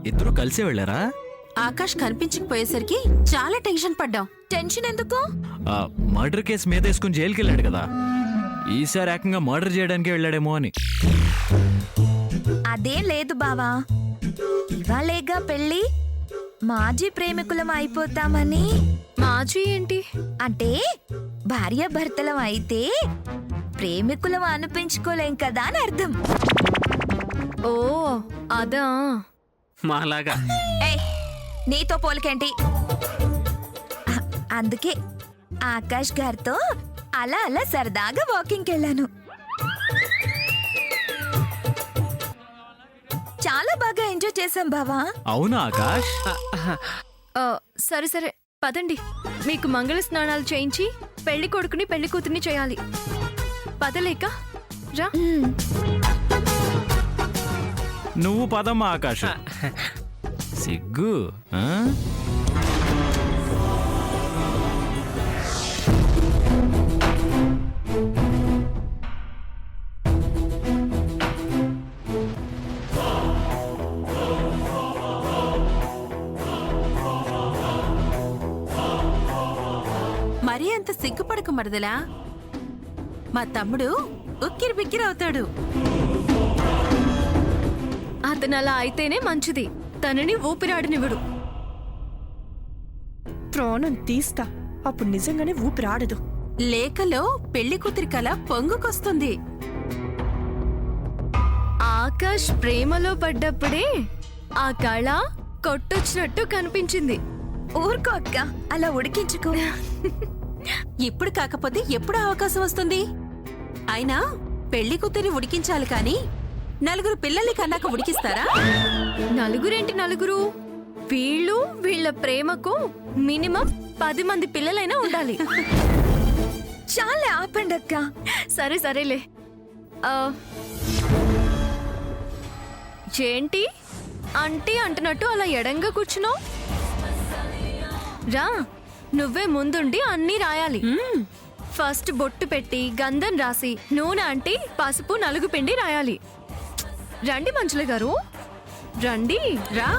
ఇద్దరు కలిసే వెళ్ళారా? ఆకాష్ కనిపించకపోయేసరికి చాలా టెన్షన్ పడ్డాం. టెన్షన్ ఎందుకు? మర్డర్ కేసు మీద వేసుకుని జైలుకి వెళ్ళాడు కదా, ఈసారి ఏకంగా మర్డర్ చేయడానికి వెళ్ళాడేమో అని. అదేం లేదు బావా, ఇవాళేగా పెళ్ళి, మాజీ ప్రేమికులం అయిపోతామని. మాజీ ఏంటి అంటే భార్యాభర్తలం అయితే ప్రేమికులం అనిపించుకోలేం కదా అని అర్థం. ఓ అదా. మాలాగా. ఏయ్, నీతో పోలికేంటి? అందుకే ఆకాష్ గారితో అలా అలా సరదాగా వాకింగ్కి వెళ్ళాను. చాలా బాగా ఎంజాయ్ చేశాం బావా. అవునా ఆకాష్? సరే సరే పదండి, మీకు మంగళ స్నానాలు చేయించి పెళ్లి కొడుకుని పెళ్లి కూతుర్ని చేయాలి. పదలేక రా. నువ్వు పదమ్మా ఆకాష్. సిగ్గు. మరీ అంత సిగ్గుపడక మరదలా, మా తమ్ముడు ఉక్కిరి బిక్కిరి అవుతాడు. అతను అలా అయితేనే మంచిది, తనని ఊపిరాడనివ్వడు. ప్రాణం తీస్తా, అప్పుడు నిజంగానే ఊపిరాడదు. లేఖలో పెళ్లి కూతురి కల పొంగుకొస్తుంది. ఆకాష్ ప్రేమలో పడ్డప్పుడే ఆ కళ కొట్టొచ్చినట్టు కనిపించింది. ఊరుకో అక్క, అలా ఉడికించుకో. ఇప్పుడు కాకపోతే ఎప్పుడు అవకాశం వస్తుంది? అయినా పెళ్లి కూతురి ఉడికించాలి కాని నలుగురు పిల్లల్ని కన్నాక ఉడికిస్తారా? నలుగురేంటి నలుగురు, వీళ్ళు వీళ్ళ ప్రేమకు మినిమం 10 మంది పిల్లలైనా ఉండాలి. చాలా ఆపండి అక్క. సరే సరేలే. ఏంటి అంటే అంటున్నట్టు అలా ఎడంగా కూర్చున్నావు? రా, నువ్వే ముందుండి అన్నీ రాయాలి. ఫస్ట్ బొట్టు పెట్టి గంధం రాసి నూనె అంటి పసుపు నలుగు పిండి రాయాలి. రండి మంచుల గారు, రండి. రా.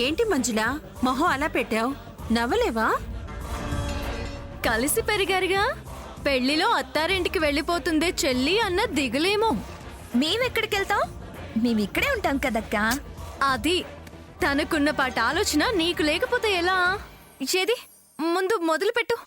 ఏంటి మంజులా మొహం అలా పెట్టావు? నవ్వలేవా? కలిసి పెరిగారుగా, పెళ్లిలో అత్తారింటికి వెళ్ళిపోతుందే చెల్లి అన్న దిగులేమో. మేమెక్కడికి వెళ్తాం? మేమిక్కడే ఉంటాం కదక్కా. అది తనకున్న పాట ఆలోచన నీకు లేకపోతే ఎలా? ఏది ముందు మొదలు పెట్టు.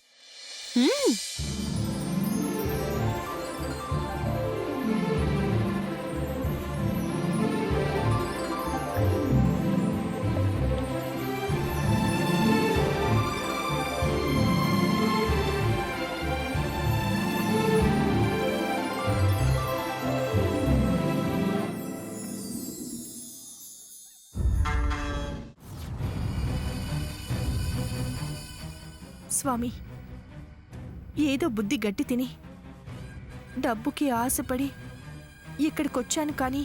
స్వామి, ఏదో బుద్ధి గట్టి తిని డబ్బుకి ఆశపడి ఇక్కడికొచ్చాను, కానీ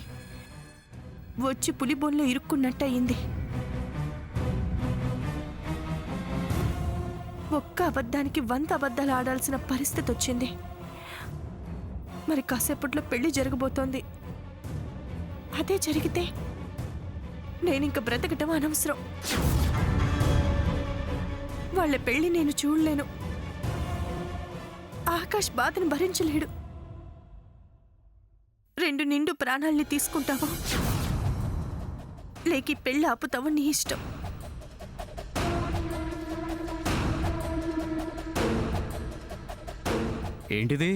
వచ్చి పులిబోన్లో ఇరుక్కున్నట్టయింది. ఒక్క అబద్ధానికి 100 అబద్ధాలు ఆడాల్సిన పరిస్థితి వచ్చింది. మరి కాసేపట్లో పెళ్లి జరగబోతోంది. అదే జరిగితే నేనింక బ్రతకటం అనవసరం. వాళ్ళ పెళ్లి నేను చూడలేను. ఆకాష్ బాధను భరించలేడు. 2 నిండు ప్రాణాల్ని తీసుకుంటావా, లేకి పెళ్లి ఆపుతావా, నీ ఇష్టం. ఏంటిది?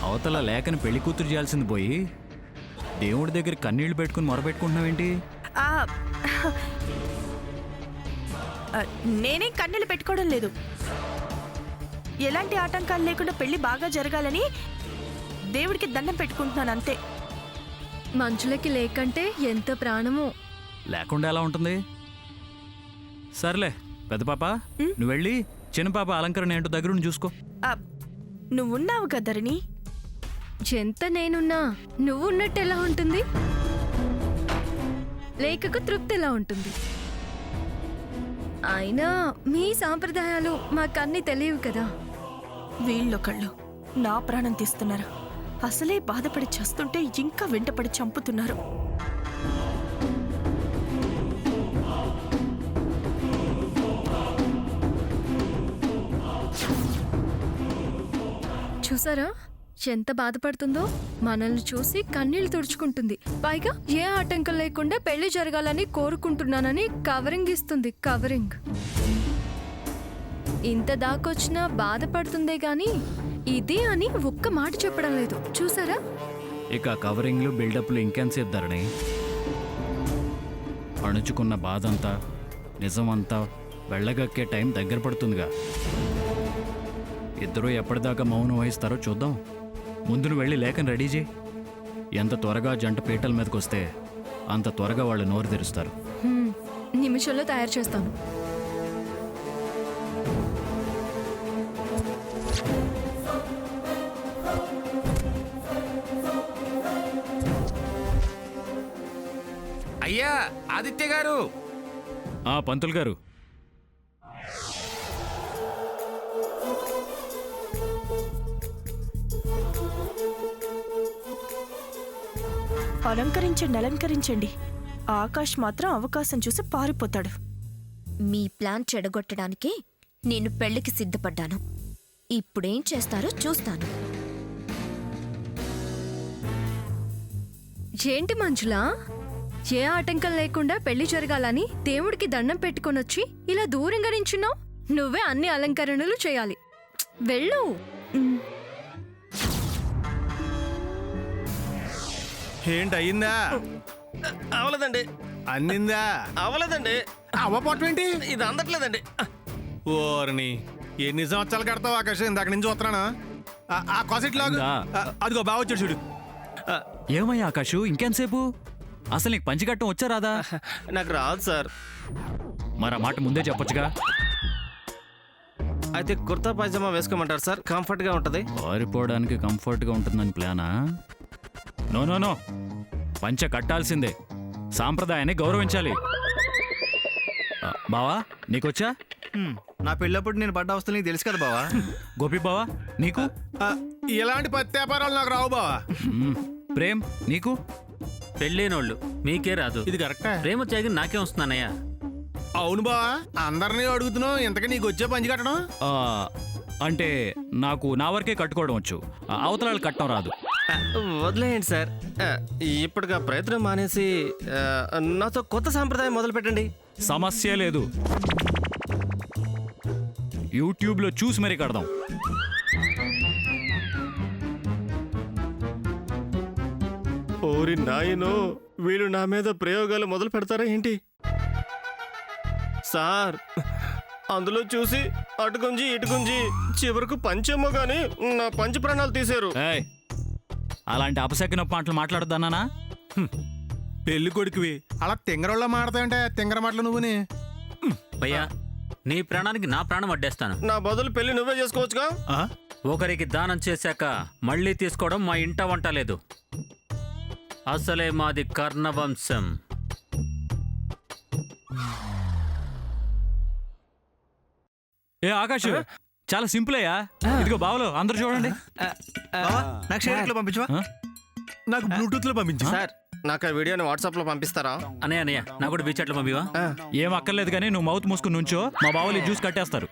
అవతల లేఖని పెళ్లి కూతురు చేయాల్సింది పోయి దేవుడి దగ్గర కన్నీళ్లు పెట్టుకుని మొరపెట్టుకుంటున్నావేంటి? నేనేం కన్నెలు పెట్టుకోవడం లేదు. ఎలాంటి ఆటంకాలు లేకుండా పెళ్లి బాగా జరగాలని దేవుడికి దండం పెట్టుకుంటున్నాను అంతే. మంచులకి లేకంటే ఎంత ప్రాణమో. లేకుండా ఎలా ఉంటుంది? సర్లే పెద్ద పాప, నువ్వు వెళ్ళి చిన్న పాప అలంకరణ ఏంటో దగ్గరుండి చూసుకో. నువ్వున్నావు కదరిని. ఎంత నేనున్నా నువ్వు ఉన్నట్టు ఎలా ఉంటుంది? లేఖకు తృప్తి ఎలా ఉంటుంది? అయినా మీ సాంప్రదాయాలు మాకన్నీ తెలియవు కదా. వీళ్ళొకళ్ళు నా ప్రాణం తీస్తున్నారు. అసలే బాధపడి చేస్తుంటే ఇంకా వెంటపడి చంపుతున్నారు. చూసారా ఎంత బాధపడుతుందో? మనల్ని చూసి కన్నీళ్లు తుడుచుకుంటుంది. పైగా ఏ ఆటంకం లేకుండా పెళ్లి జరగాలని కోరుకుంటున్నానని కవరింగ్ ఇస్తుంది. కవరింగ్ ఇంత దాకొచ్చినా బాధపడుతుందే గాని ఇది అని ఒక్క మాట చెప్పడం లేదు. చూసారా? ఇక కవరింగ్లు బిల్డప్లు ఇంకెంతసేపు ధరణి? అణుచుకున్న బాధంతా నిజమంతా వెళ్ళగక్కే టైం దగ్గర పడుతుందిగా. ఇద్దరూ ఎప్పటిదాకా మౌనం వహిస్తారో చూద్దాం. ముందు నువ్వు వెళ్ళి లేఖను రెడీ చేయి. ఎంత త్వరగా జంట పీటల మీదకి వస్తే అంత త్వరగా వాళ్ళు నోరు తెరుస్తారు. నిమిషంలో తయారు చేస్తాను. అయ్యా ఆదిత్య గారు. పంతులు గారు, అలంకరించండి. ఆకాష్ మాత్రం అవకాశం చూసి పారిపోతాడు. మీ ప్లాన్ చెడగొట్టడానికి నేను పెళ్లికి సిద్ధపడ్డాను. ఇప్పుడేం చేస్తారో చూస్తాను. ఏంటి మంజులా, ఏ ఆటంకం లేకుండా పెళ్లి జరగాలని దేవుడికి దండం పెట్టుకొనొచ్చి ఇలా దూరంగా నించున్నావు? నువ్వే అన్ని అలంకరణలు చేయాలి. వెళ్ళు. ఏంటి అయ్యిందా? అవలేదండి. అందిందా? అవలేదండి. అవ్వపోవటం ఇది అందట్లేదండి. ఓర్ని ఎన్ని సంవత్సరాలు కడతావు ఆకాశం? ఇందాక నుంచి చూస్తున్నాను. ఆ కాసెట్ లాగా అదిగో బాగా వచ్చాడు చూడు. ఏమయ్యా ఆకాషు, ఇంకెంతసేపు? అసలు నీకు పంచికట్టం వచ్చా రాదా? నాకు రాదు సార్. మరి ఆ మాట ముందే చెప్పొచ్చుగా. అయితే కుర్తా పైజామా వేసుకోమంటారు సార్? కంఫర్ట్ గా ఉంటది. పారిపోవడానికి కంఫర్ట్గా ఉంటుందని ప్లానా? నో నో నో, పంచ కట్టాల్సిందే. సాంప్రదాయాన్ని గౌరవించాలి. బావా నీకొచ్చా? నా పెళ్ళప్పుడు నేను పడ్డ అవస్థలు నీకు తెలుసు కదా బావా. గోపి బావా నీకు? ఇలాంటి పత్యాపారాలు నాకు రావు బావా. ప్రేమ్ నీకు? పెళ్ళైనోళ్ళు మీకే రాదు. ఇది కరెక్టా? ప్రేమ త్యాగి నాకే వస్తున్నానయ్యా. అవును బావా, అందరినీ అడుగుతున్నావు. ఇంతకీ నీకు వచ్చే పంచి కట్టడం? అంటే నాకు నా వరకే కట్టుకోవడం వచ్చు, అవతలాలు కట్టడం రాదు. వదిలేయండి సార్. ఇప్పటిగా ప్రయత్నం మానేసి నాతో కొత్త సాంప్రదాయం మొదలు పెట్టండి. సమస్య లేదు, యూట్యూబ్లో చూసి మరీ కడదాం. ఓరి నాయనో, వీళ్ళు నా మీద ప్రయోగాలు మొదలు పెడతారా ఏంటి? సార్, అందులో చూసి అటుగుంజి ఇటుగుంజి చివరకు పంచేమో గాని నా పంచ ప్రాణాలు తీశారు. ఏయ్, అలాంటి అపశకున మాటలు మాట్లాడదానా? పెళ్లి కొడుకువి అలా తింగరోళ్ళ మాడతాయంటే తింగర మాటలు నువ్వుని. భయ్యా, నీ ప్రాణానికి నా ప్రాణం అడ్డేస్తాను. నా బదులు పెళ్లి నువ్వే చేసుకోవచ్చుగా. ఒకరికి దానం చేశాక మళ్ళీ తీసుకోవడం మా ఇంట వంట లేదు. అసలే మాది కర్ణవంశం. ఏ ఆకాష్, చాలా సింపుల్ అయ్యా. ఇదిగో బావలో అందరూ చూడండి. బావా, నాకు షేర్లో పంపించవా? నాకు బ్లూటూత్ లో పంపించు. సార్, నాకు ఆ వీడియోని వాట్సాప్ లో పంపిస్తారా? అన్నయ్య నాకు కూడా బీచ్ అట్లా పంపివా? ఏం అక్కర్లేదు కానీ నువ్వు మౌత్ మూసుకుని నుంచో, మా బావలు జ్యూస్ కట్టేస్తారు.